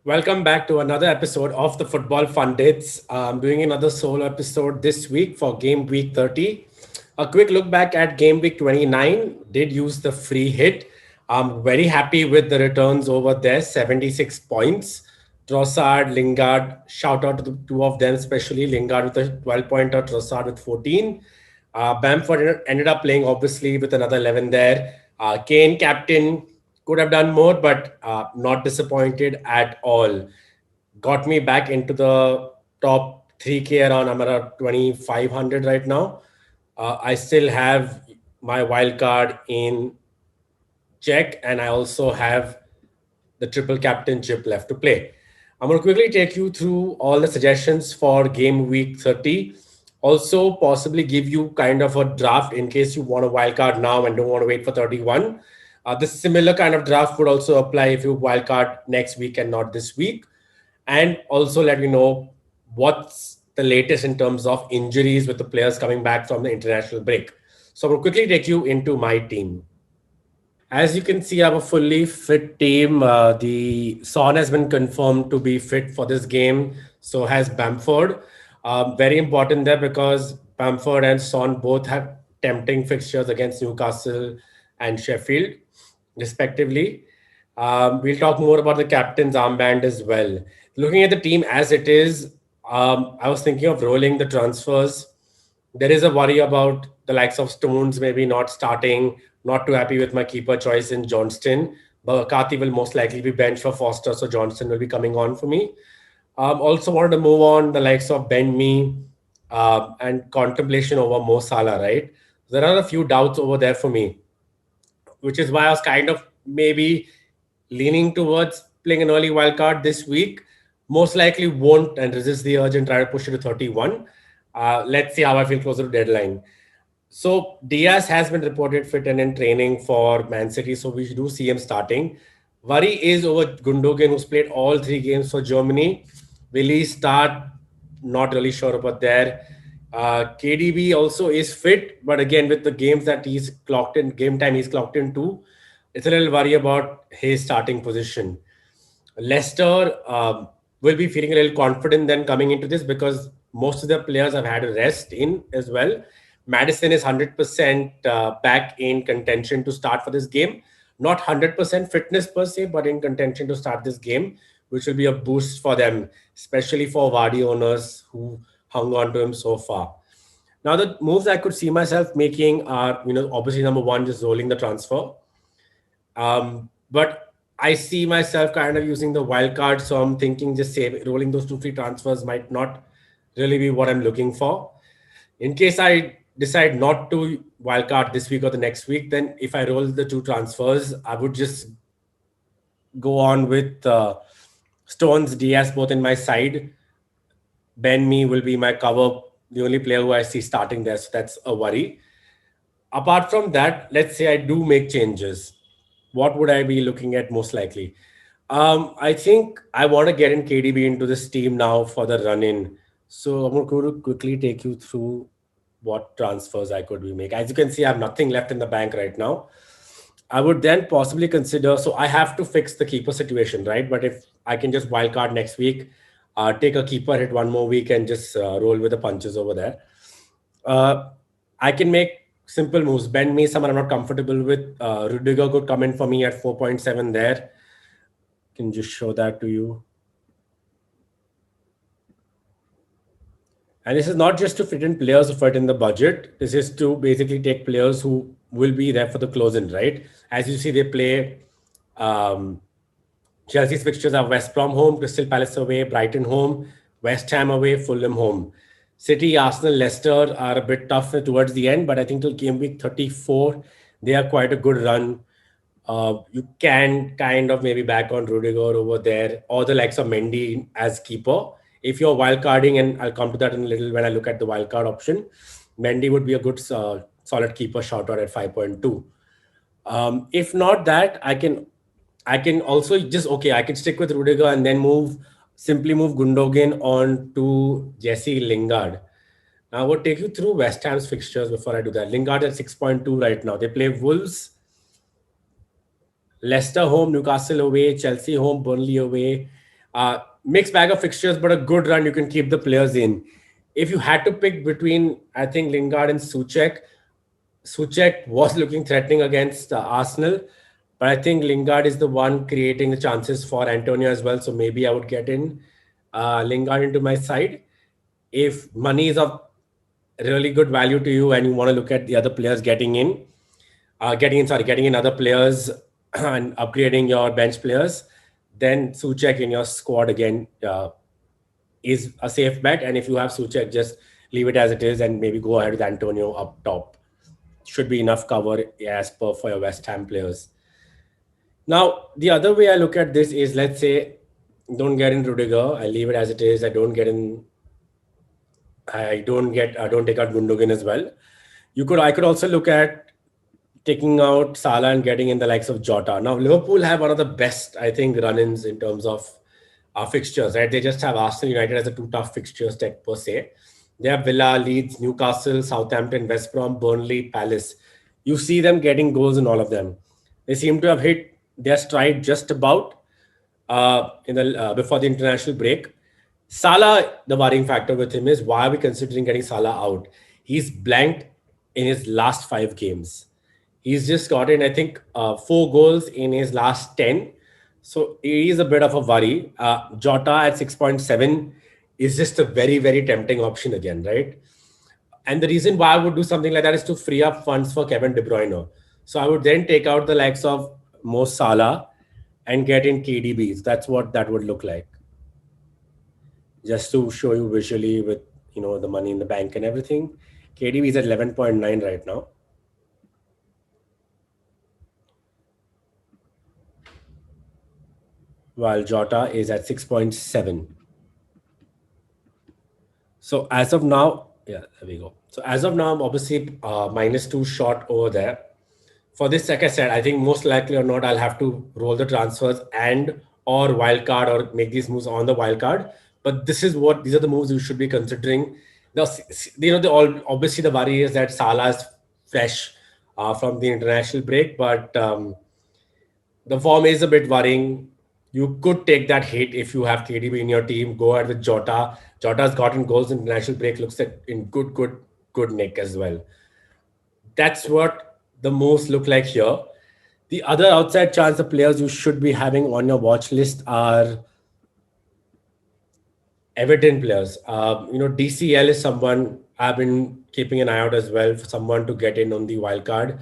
Welcome back to another episode of the Football Pundits. I'm doing another solo episode this week for Game Week 30. A quick look back at Game Week 29. Did use the free hit. I'm very happy with the returns over there, 76 points. Trossard, Lingard, shout out to the two of them, especially Lingard with a 12 pointer, Trossard with 14. Bamford ended up playing obviously with another 11 there. Kane, captain, could have done more, but not disappointed at all. Got me back into the top 3K around. I'm around 2,500 right now. I still have my wild card in check, and I also have the triple captainship left to play. I'm going to quickly take you through all the suggestions for game week 30. Also, possibly give you kind of a draft in case you want a wildcard now and don't want to wait for 31. This similar kind of draft would also apply if you wildcard next week and not this week. And also let you know what's the latest in terms of injuries with the players coming back from the international break. So, I'll quickly take you into my team. As you can see, I have a fully fit team. The Son has been confirmed to be fit for this game. So has Bamford. Very important there because Bamford and Son both have tempting fixtures against Newcastle and Sheffield, respectively. We'll talk more about the captain's armband as well. Looking at the team as it is, I was thinking of rolling the transfers. There is a worry about the likes of Stones maybe not starting. Not too happy with my keeper choice in Johnston. But Kati will most likely be benched for Foster, so Johnston will be coming on for me. Also wanted to move on the likes of Ben Me and contemplation over Mo Salah, right? There are a few doubts over there for me, which is why I was kind of maybe leaning towards playing an early wild card this week. Most likely won't and resist the urge and try to push it to 31. Let's see how I feel closer to deadline. So Diaz has been reported fit and in training for Man City, so we do see him starting. Worry is over Gundogan, who's played all three games for Germany. Will he start? Not really sure about there. KDB also is fit, but again, with the games that he's clocked in, game time he's clocked in too, it's a little worry about his starting position. Leicester will be feeling a little confident then coming into this because most of the players have had a rest in as well. Madison is 100% back in contention to start for this game. Not 100% fitness per se, but in contention to start this game, which will be a boost for them, especially for Vardy owners who hung on to him so far. Now, the moves I could see myself making are, obviously number one, just rolling the transfer. But I see myself kind of using the wild card, so I'm thinking just save rolling those two free transfers might not really be what I'm looking for. In case I decide not to wildcard this week or the next week, then if I roll the two transfers, I would just go on with Stones, Diaz both in my side. Ben Me will be my cover, the only player who I see starting there, so that's a worry. Apart from that, let's say I do make changes. What would I be looking at most likely? I think I want to get in KDB into this team now for the run in. So I'm going to quickly take you through what transfers I could be make. As you can see, I have nothing left in the bank right now. I would then possibly consider. So I have to fix the keeper situation, right? But if I can just wildcard next week, take a keeper hit one more week and just roll with the punches over there. I can make simple moves. Bend me someone I'm not comfortable with. Rudiger could come in for me at 4.7 there. Can just show that to you. And this is not just to fit in players who fit in the budget. This is to basically take players who will be there for the close-in, right? As you see, they play Chelsea's fixtures are West Brom home, Crystal Palace away, Brighton home, West Ham away, Fulham home. City, Arsenal, Leicester are a bit tough towards the end, but I think till game week 34, they are quite a good run. You can kind of maybe back on Rudiger over there, or the likes of Mendy as keeper. If you're wildcarding, and I'll come to that in a little when I look at the wildcard option, Mendy would be a good solid keeper shout out at 5.2. If not that, I can also just I can stick with Rudiger and then simply move Gundogan on to Jesse Lingard. Now I will take you through West Ham's fixtures before I do that. Lingard at 6.2 right now. They play Wolves, Leicester home, Newcastle away, Chelsea home, Burnley away. Mixed bag of fixtures, but a good run. You can keep the players in. If you had to pick between, I think Lingard and Suchek, Suchek was looking threatening against Arsenal, but I think Lingard is the one creating the chances for Antonio as well. So maybe I would get in Lingard into my side. If money is of really good value to you and you want to look at the other players getting in other players and upgrading your bench players, then Suchek in your squad again is a safe bet. And if you have Suchek, just leave it as it is and maybe go ahead with Antonio up top. Should be enough cover as per for your West Ham players. Now, the other way I look at this is, let's say, don't get in Rudiger. I leave it as it is. I don't take out Gundogan as well. I could also look at taking out Salah and getting in the likes of Jota. Now, Liverpool have one of the best, I think, run-ins in terms of fixtures, right? They just have Arsenal United as a two tough fixtures tech per se. They have Villa, Leeds, Newcastle, Southampton, West Brom, Burnley, Palace. You see them getting goals in all of them. They seem to have hit their stride just about in the before the international break. Salah, the worrying factor with him is, why are we considering getting Salah out? He's blanked in his last 5 games. He's just gotten, I think, 4 goals in his last 10. So it is a bit of a worry. Jota at 6.7 is just a very, very tempting option again, right? And the reason why I would do something like that is to free up funds for Kevin De Bruyne. So I would then take out the likes of Mo Salah and get in KDBs. That's what that would look like. Just to show you visually with the money in the bank and everything. KDB is at 11.9 right now. While Jota is at 6.7. So as of now, yeah, there we go. So as of now, I'm obviously -2 short over there. For this, like I said, I think most likely or not, I'll have to roll the transfers and or wildcard or make these moves on the wildcard. But these are the moves you should be considering. Obviously the worry is that Salah is fresh from the international break, but the form is a bit worrying. You could take that hit if you have KDB in your team. Go ahead with Jota. Jota's gotten goals in international break. Looks like in good nick as well. That's what the moves look like here. The other outside chance of players you should be having on your watch list are Everton players. DCL is someone I've been keeping an eye out as well, for someone to get in on the wild card.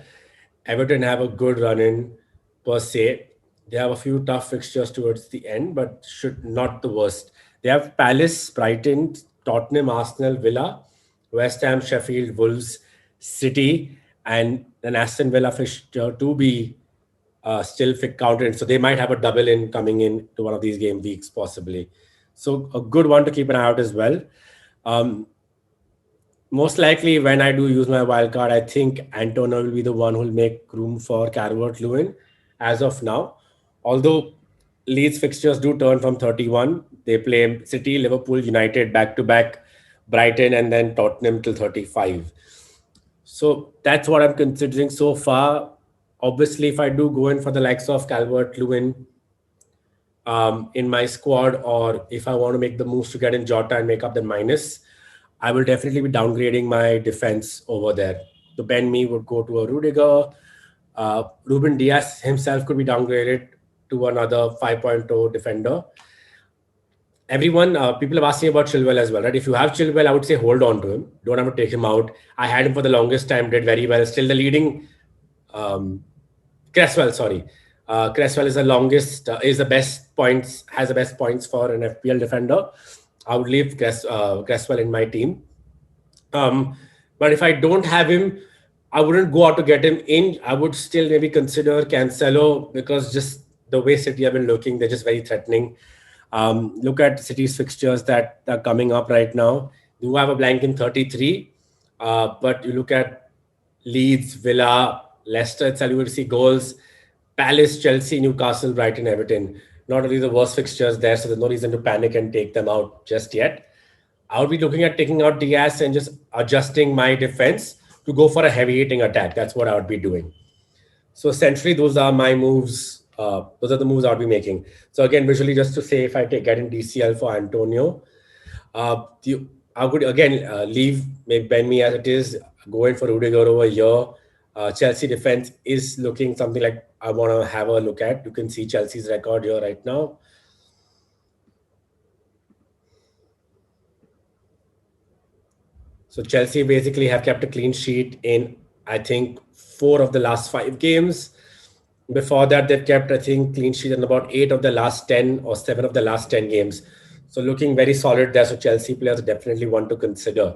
Everton have a good run in per se. They have a few tough fixtures towards the end, but should not the worst. They have Palace, Brighton, Tottenham, Arsenal, Villa, West Ham, Sheffield, Wolves, City, and then Aston Villa fixture to be still counted. So they might have a double in coming in to one of these game weeks possibly. So a good one to keep an eye out as well. Most likely when I do use my wild card, I think Antonio will be the one who will make room for Calvert-Lewin as of now. Although Leeds fixtures do turn from 31. They play City, Liverpool, United back-to-back, Brighton, and then Tottenham till 35. So that's what I'm considering so far. Obviously, if I do go in for the likes of Calvert-Lewin in my squad, or if I want to make the moves to get in Jota and make up the minus, I will definitely be downgrading my defense over there. The Ben Mee would go to a Rudiger. Ruben Diaz himself could be downgraded to another 5.0 defender. People have asked me about Chilwell as well, right? If you have Chilwell, I would say hold on to him. Don't have to take him out. I had him for the longest time, did very well. Still the leading Cresswell, sorry. Cresswell is has the best points for an FPL defender. I would leave Cresswell in my team. But if I don't have him, I wouldn't go out to get him in. I would still maybe consider Cancelo, because just the way City have been looking, they're just very threatening. Look at City's fixtures that are coming up right now. You have a blank in 33, but you look at Leeds, Villa, Leicester itself, you will see goals. Palace, Chelsea, Newcastle, Brighton, Everton. Not really the worst fixtures there, so there's no reason to panic and take them out just yet. I would be looking at taking out Diaz and just adjusting my defense to go for a heavy hitting attack. That's what I would be doing. So essentially, those are my moves Those are the moves I'll be making. So again, visually, just to say, if I get in DCL for Antonio, I would again leave maybe Ben Me as it is, go in for Rudiger over here. Chelsea defense is looking something like I want to have a look at. You can see Chelsea's record here right now. So Chelsea basically have kept a clean sheet in, I think, 4 of the last 5 games. Before that, they've kept, I think, clean sheet in about 8 of the last 10 or 7 of the last 10 games. So looking very solid there. So Chelsea players definitely want to consider.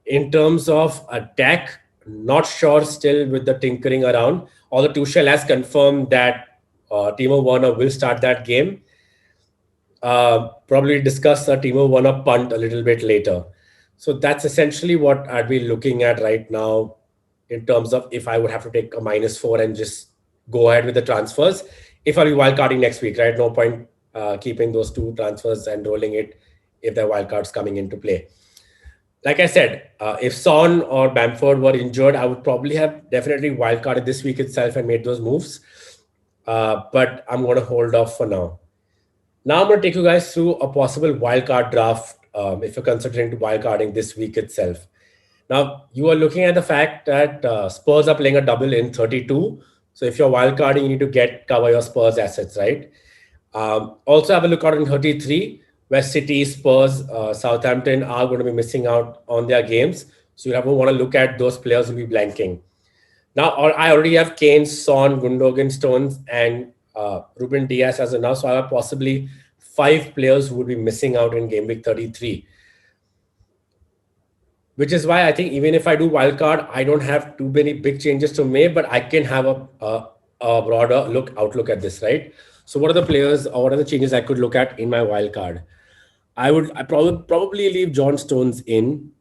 In terms of attack, not sure still with the tinkering around. Although Tuchel has confirmed that Timo Werner will start that game. Probably discuss a Timo Werner punt a little bit later. So that's essentially what I'd be looking at right now in terms of if I would have to take a -4 and just go ahead with the transfers. If I'll be wildcarding next week, right? No point keeping those two transfers and rolling it if the wildcards coming into play. Like I said, if Son or Bamford were injured, I would probably have definitely wildcarded this week itself and made those moves. But I'm going to hold off for now. Now I'm going to take you guys through a possible wildcard draft if you're considering wildcarding this week itself. Now, you are looking at the fact that Spurs are playing a double in 32. So if you're wildcarding, you need to cover your Spurs assets, right? Also have a look out in 33, where City, Spurs, Southampton are going to be missing out on their games. So you have to want to look at those players who will be blanking. Now, I already have Kane, Son, Gundogan, Stones, and Ruben Diaz as of now. So I have possibly 5 players who would be missing out in game week 33. Which is why I think even if I do wildcard, I don't have too many big changes to make, but I can have a broader outlook at this, right? So what are the players or what are the changes I could look at in my wildcard? I probably leave John Stones in.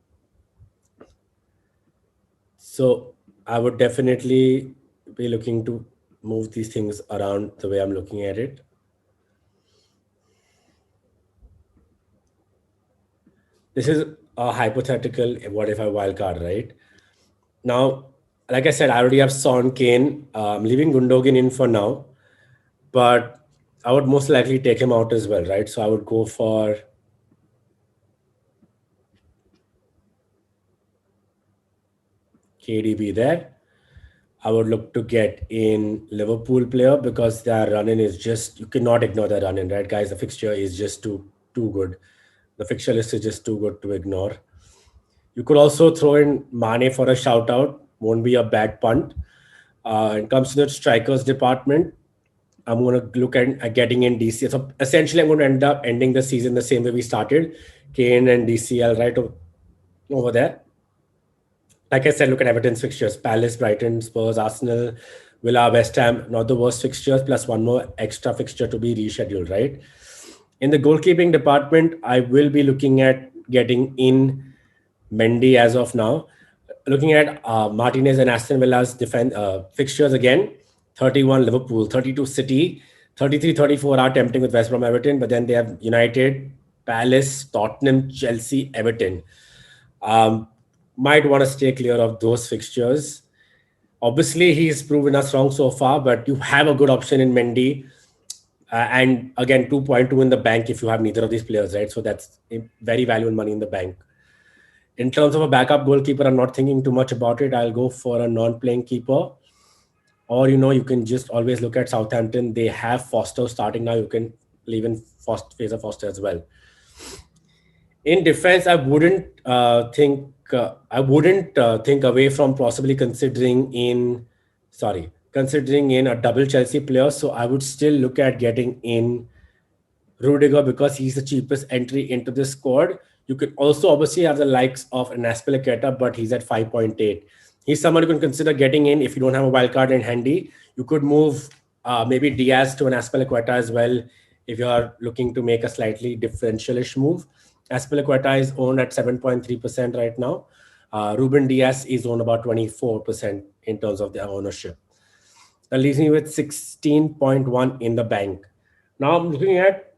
So I would definitely be looking to move these things around the way I'm looking at it. This is a hypothetical what if I wildcard, right? Now, like I said, I already have Son, Kane. I'm leaving Gundogan in for now, but I would most likely take him out as well, right? So I would go for KDB there. I would look to get in Liverpool player because their run-in is just, you cannot ignore their run-in, right, guys? The fixture is just too good. The fixture list is just too good to ignore. You could also throw in Mane for a shout out. Won't be a bad punt. It comes to the strikers department. I'm going to look at getting in DCL. So essentially, I'm going to end up ending the season the same way we started. Kane and DCL right over there. Like I said, look at Everton's fixtures: Palace, Brighton, Spurs, Arsenal, Villa, West Ham. Not the worst fixtures, plus one more extra fixture to be rescheduled, right? In the goalkeeping department, I will be looking at getting in Mendy as of now. Looking at Martinez and Aston Villa's defense fixtures again: 31 Liverpool, 32 City, 33, 34 are tempting with West Brom, Everton, but then they have United, Palace, Tottenham, Chelsea, Everton. Might want to stay clear of those fixtures. Obviously, he's proven us wrong so far, but you have a good option in Mendy. And again, 2.2 in the bank if you have neither of these players, right? So that's very valuable money in the bank. In terms of a backup goalkeeper, I'm not thinking too much about it. I'll go for a non-playing keeper. Or, you can just always look at Southampton. They have Foster starting now. You can leave in Fraser Foster as well. In defense, I wouldn't think away from possibly considering in a double Chelsea player. So I would still look at getting in Rudiger because he's the cheapest entry into this squad. You could also obviously have the likes of an Azpilicueta, but he's at 5.8. He's someone you can consider getting in if you don't have a wild card in handy. You could move maybe Diaz to an Azpilicueta as well if you are looking to make a slightly differentialish move. Azpilicueta is owned at 7.3% right now. Ruben Diaz is owned about 24% in terms of their ownership. That leaves me with 16.1 in the bank. Now I'm looking at,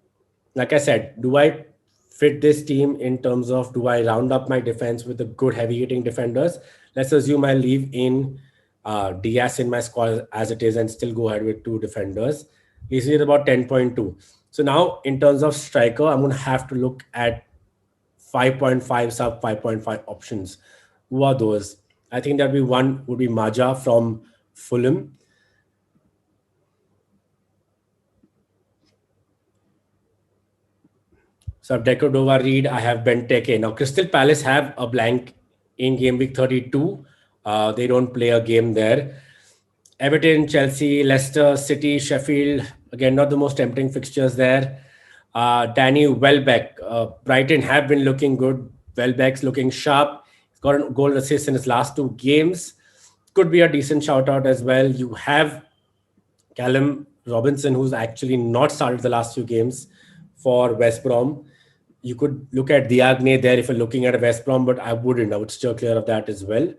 like I said, do I fit this team in terms of do I round up my defense with the good heavy hitting defenders? Let's assume I leave in Diaz in my squad as it is and still go ahead with two defenders. He's at about 10.2. So now in terms of striker, I'm going to have to look at 5.5 sub 5.5 options. Who are those? I think that be one would be Maja from Fulham. So I've Decordova, Reed, I have Benteke. Now Crystal Palace have a blank in game week 32. They don't play a game there. Everton, Chelsea, Leicester, City, Sheffield. Again, not the most tempting fixtures there. Danny Welbeck. Brighton have been looking good. Welbeck's looking sharp. He's got a goal assist in his last two games. Could be a decent shout out as well. You have Callum Robinson, who's actually not started the last few games for West Brom. You could look at Diagne there if you're looking at a West Brom, but I wouldn't. I would steer clear of that as well.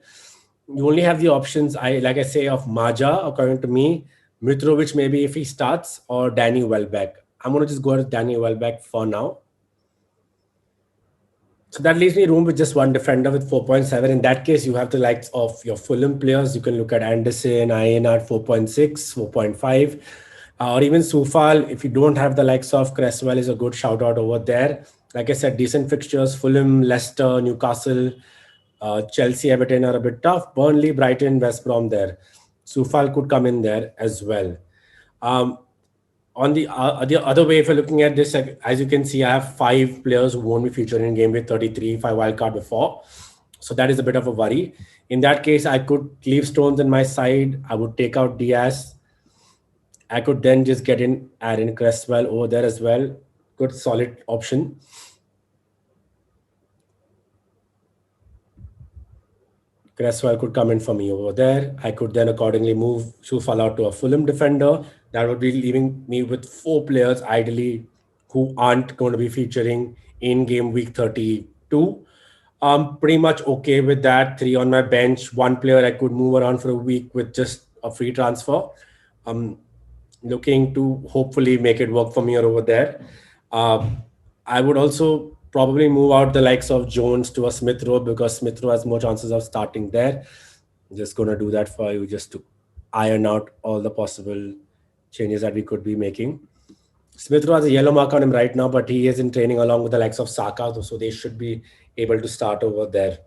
You only have the options, like I say, of Maja, according to me, Mitrovic maybe if he starts, or Danny Welbeck. I'm going to just go with Danny Welbeck for now. So that leaves me room with just one defender with 4.7. In that case, you have the likes of your Fulham players. You can look at Anderson, INR 4.6, 4.5, or even Sufal. If you don't have the likes of Cresswell, is a good shout out over there. Like I said, decent fixtures: Fulham, Leicester, Newcastle, Chelsea, Everton are a bit tough. Burnley, Brighton, West Brom there. Sufal could come in there as well. Um, on the other way, if you're looking at this, like, as you can see, I have five players who won't be featured in game with 33 if I wildcard before. So that is a bit of a worry. In that case, I could leave Stones in my side. I would take out Diaz. I could then just get in Aaron Cresswell over there as well. Good solid option. Cresswell could come in for me over there. I could then accordingly move Sufal out to a Fulham defender. That would be leaving me with four players ideally who aren't going to be featuring in game week 32. I'm pretty much okay with that. Three on my bench, one player I could move around for a week with just a free transfer. I'm looking to hopefully make it work for me or over there. I would also probably move out the likes of Jones to a Smith Rowe because Smith Rowe has more chances of starting there. I'm just going to do that for you just to iron out all the possible changes that we could be making. Smith Rowe has a yellow mark on him right now, but he is in training along with the likes of Saka, so they should be able to start over there.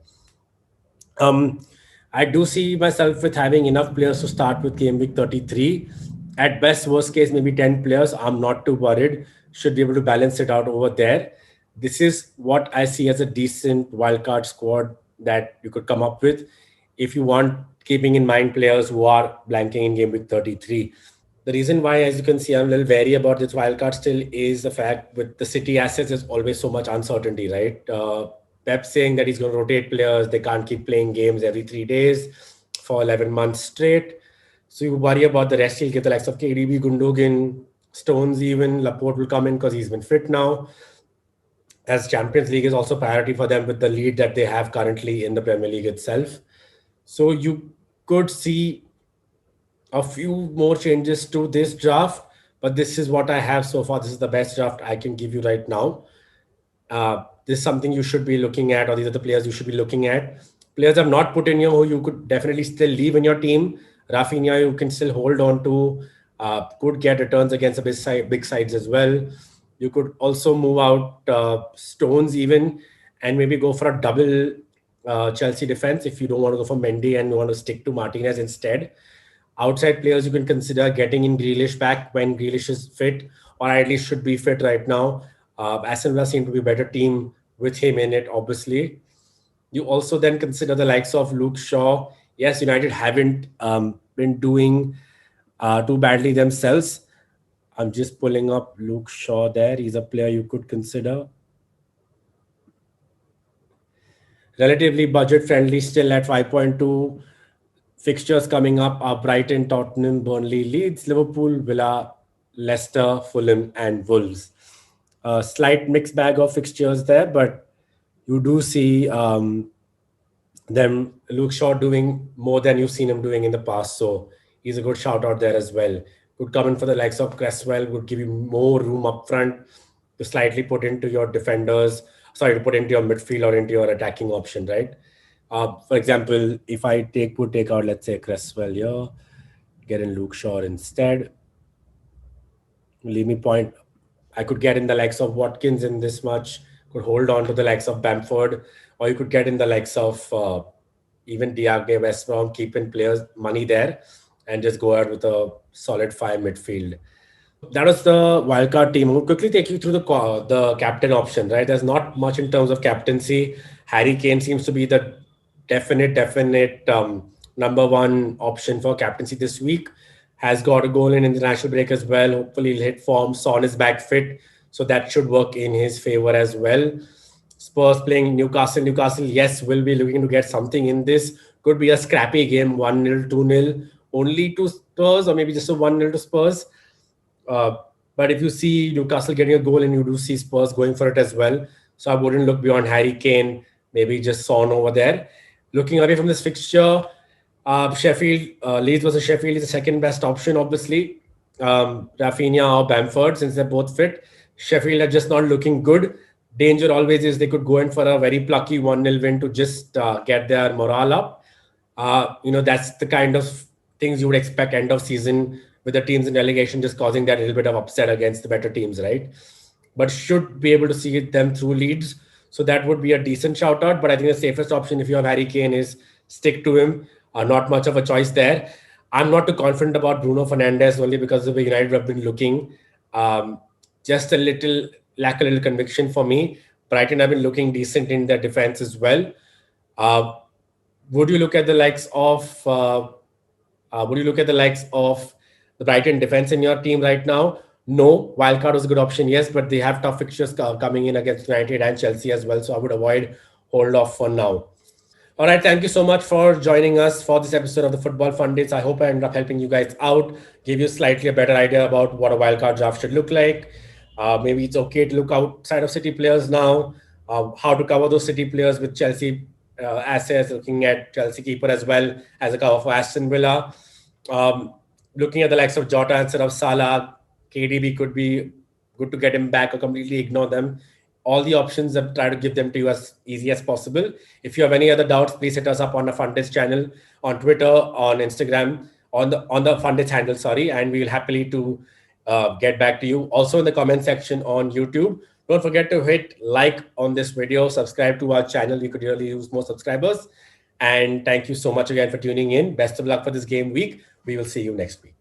I do see myself with having enough players to start with game week 33. At best, worst case, maybe 10 players. I'm not too worried. Should be able to balance it out over there. This is what I see as a decent wildcard squad that you could come up with if you want, keeping in mind players who are blanking in game week 33. The reason why, as you can see, I'm a little wary about this wildcard still is the fact with the City assets, there's always so much uncertainty, right? Pep saying that he's going to rotate players. They can't keep playing games every 3 days for 11 months straight. So you worry about the rest. He'll get the likes of KDB, Gundogan, Stones even. Laporte will come in because he's been fit now. As Champions League is also priority for them with the lead that they have currently in the Premier League itself. So you could see a few more changes to this draft, but this is what I have so far. This is the best draft I can give you right now. This is something you should be looking at, or these are the players you should be looking at. Players have not put in here who you could definitely still leave in your team. Rafinha, you can still hold on to, could get returns against the big sides as well. You could also move out Stones even, and maybe go for a double Chelsea defense if you don't want to go for Mendy and you want to stick to Martinez instead. Outside players, you can consider getting in Grealish back when Grealish is fit, or at least should be fit right now. Aston Villa seem to be a better team with him in it, obviously. You also then consider the likes of Luke Shaw. Yes, United haven't been doing too badly themselves. I'm just pulling up Luke Shaw there. He's a player you could consider. Relatively budget friendly, still at 5.2. Fixtures coming up are Brighton, Tottenham, Burnley, Leeds, Liverpool, Villa, Leicester, Fulham, and Wolves. A slight mixed bag of fixtures there, but you do see them, Luke Shaw, doing more than you've seen him doing in the past. So he's a good shout out there as well. Could come in for the likes of Cresswell, would give you more room up front to slightly put into your defenders, to put into your midfield or into your attacking option, right? For example, if I would take out, let's say, Cresswell here, get in Luke Shaw instead, leave me point. I could get in the likes of Watkins in this much, could hold on to the likes of Bamford, or you could get in the likes of even Diagne, West Brom, keep in players' money there, and just go out with a solid five midfield. That was the wildcard team. We'll quickly take you through the captain option, right? There's not much in terms of captaincy. Harry Kane seems to be the definite number one option for captaincy this week. Has got a goal in international break as well. Hopefully, he'll hit form. Son is back fit, so that should work in his favor as well. Spurs playing Newcastle. Newcastle, yes, will be looking to get something in this. Could be a scrappy game, 1-0, 2-0, only to Spurs, or maybe just a 1-0 to Spurs. Uh, but if you see Newcastle getting a goal and you do see Spurs going for it as well, so I wouldn't look beyond Harry Kane, maybe just Son over there. Looking away from this fixture, Sheffield, Leeds versus Sheffield is the second best option, obviously. Rafinha or Bamford, since they're both fit. Sheffield are just not looking good. Danger always is they could go in for a very plucky 1-0 win to just get their morale up. That's the kind of things you would expect end of season with the teams in relegation just causing that little bit of upset against the better teams, right? But should be able to see them through leads. So that would be a decent shout out. But I think the safest option if you have Harry Kane is stick to him. Not much of a choice there. I'm not too confident about Bruno Fernandes only because of the way United have been looking. Um, just a little lack a little conviction for me. Brighton have been looking decent in their defense as well. Uh, would you look at the likes of would you look at the likes of the Brighton defense in your team right now? No, wildcard was a good option, yes, but they have tough fixtures coming in against United and Chelsea as well, so I would avoid hold off for now. All right, thank you so much for joining us for this episode of the Football Pundits. I hope I ended up helping you guys out, give you slightly a better idea about what a wildcard draft should look like. Maybe it's okay to look outside of City players now, how to cover those City players with Chelsea assets, looking at Chelsea keeper as well as a cover for Aston Villa. Um, Looking at the likes of Jota instead of Salah, KDB could be good to get him back or completely ignore them. All the options and try to give them to you as easy as possible. If you have any other doubts, please hit us up on the Fundits channel, on Twitter, on Instagram, on the Fundits handle, sorry, and we will happily to get back to you. Also in the comment section on YouTube. Don't forget to hit like on this video, subscribe to our channel. We could really use more subscribers. And thank you so much again for tuning in. Best of luck for this game week. We will see you next week.